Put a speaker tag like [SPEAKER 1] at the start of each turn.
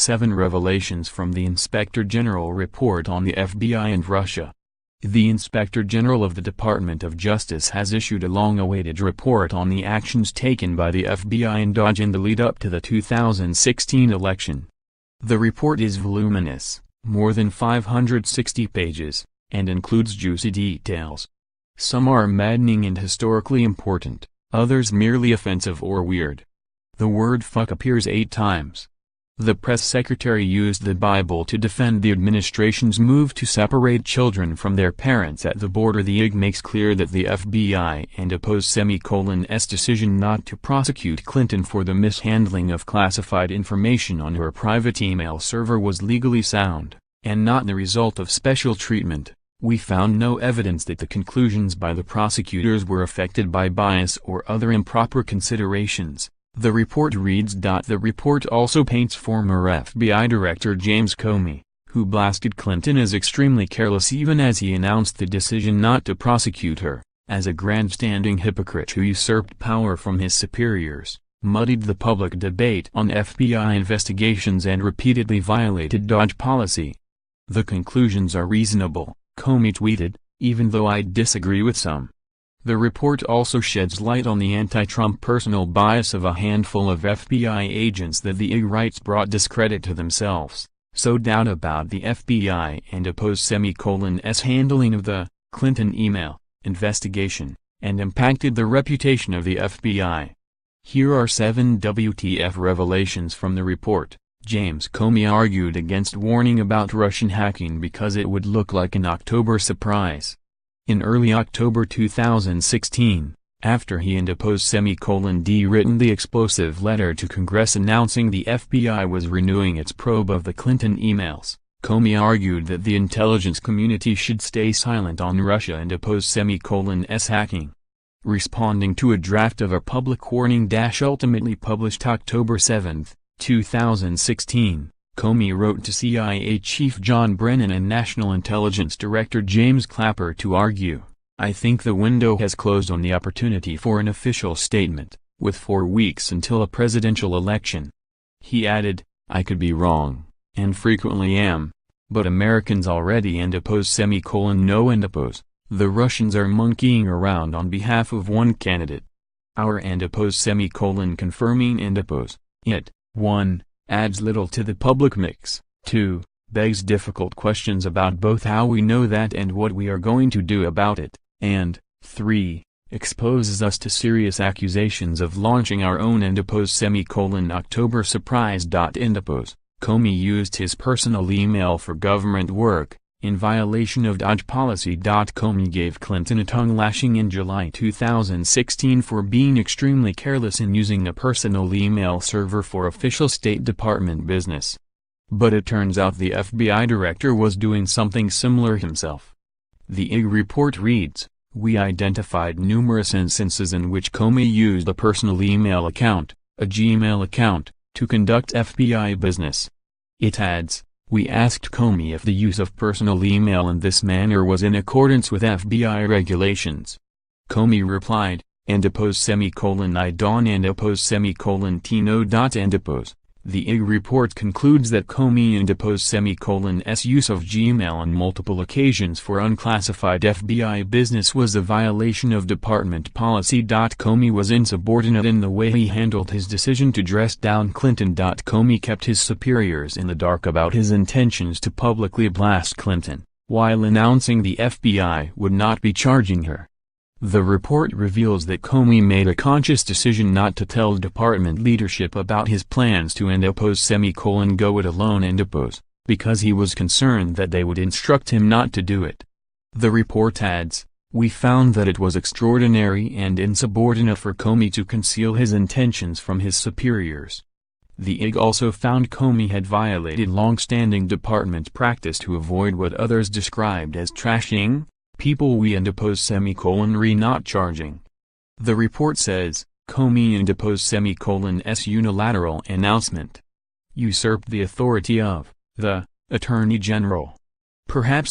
[SPEAKER 1] 7 Revelations from the Inspector General Report on the FBI and Russia. The Inspector General of the Department of Justice has issued a long-awaited report on the actions taken by the FBI and DOJ in the lead-up to the 2016 election. The report is voluminous, more than 560 pages, and includes juicy details. Some are maddening and historically important, others merely offensive or weird. The word fuck appears 8 times. The press secretary used the Bible to defend the administration's move to separate children from their parents at the border. The IG makes clear that the FBI and DOJ's decision not to prosecute Clinton for the mishandling of classified information on her private email server was legally sound, and not the result of special treatment. We found no evidence that the conclusions by the prosecutors were affected by bias or other improper considerations. The report reads. The report also paints former FBI Director James Comey, who blasted Clinton as extremely careless even as he announced the decision not to prosecute her, as a grandstanding hypocrite who usurped power from his superiors, muddied the public debate on FBI investigations and repeatedly violated DOJ policy. The conclusions are reasonable, Comey tweeted, even though I disagree with some. The report also sheds light on the anti-Trump personal bias of a handful of FBI agents that the IG writes brought discredit to themselves, sowed doubt about the FBI and DOJ's handling of the Clinton email investigation, and impacted the reputation of the FBI. Here are 7 WTF revelations from the report. James Comey argued against warning about Russian hacking because it would look like an October surprise. In early October 2016, after he and DOJ written the explosive letter to Congress announcing the FBI was renewing its probe of the Clinton emails, Comey argued that the intelligence community should stay silent on Russia and DOJ's hacking. Responding to a draft of a public warning ultimately published October 7, 2016, Comey wrote to CIA Chief John Brennan and National Intelligence Director James Clapper to argue, "I think the window has closed on the opportunity for an official statement, with 4 weeks until a presidential election." He added, "I could be wrong, and frequently am, but Americans already and know and oppose. The Russians are monkeying around on behalf of one candidate. Our and confirming and oppose it, 1. Adds little to the public mix, 2. Begs difficult questions about both how we know that and what we are going to do about it, and 3. Exposes us to serious accusations of launching our own and October surprise. Comey used his personal email for government work, in violation of DOJ policy. Comey gave Clinton a tongue-lashing in July 2016 for being extremely careless in using a personal email server for official State Department business. But it turns out the FBI director was doing something similar himself. The IG report reads, "We identified numerous instances in which Comey used a personal email account, a Gmail account, to conduct FBI business." It adds, "We asked Comey if the use of personal email in this manner was in accordance with FBI regulations. Comey replied, and I don't and Tino. The IG report concludes that Comey and S use of Gmail on multiple occasions for unclassified FBI business was a violation of department policy. Comey was insubordinate in the way he handled his decision to dress down Clinton. Comey kept his superiors in the dark about his intentions to publicly blast Clinton, while announcing the FBI would not be charging her. The report reveals that Comey made a conscious decision not to tell department leadership about his plans to go it alone and oppose, because he was concerned that they would instruct him not to do it. The report adds, "We found that it was extraordinary and insubordinate for Comey to conceal his intentions from his superiors." The IG also found Comey had violated long-standing department practice to avoid what others described as trashing people we and not charging. The report says, Comey and S unilateral announcement usurped the authority of the Attorney General. Perhaps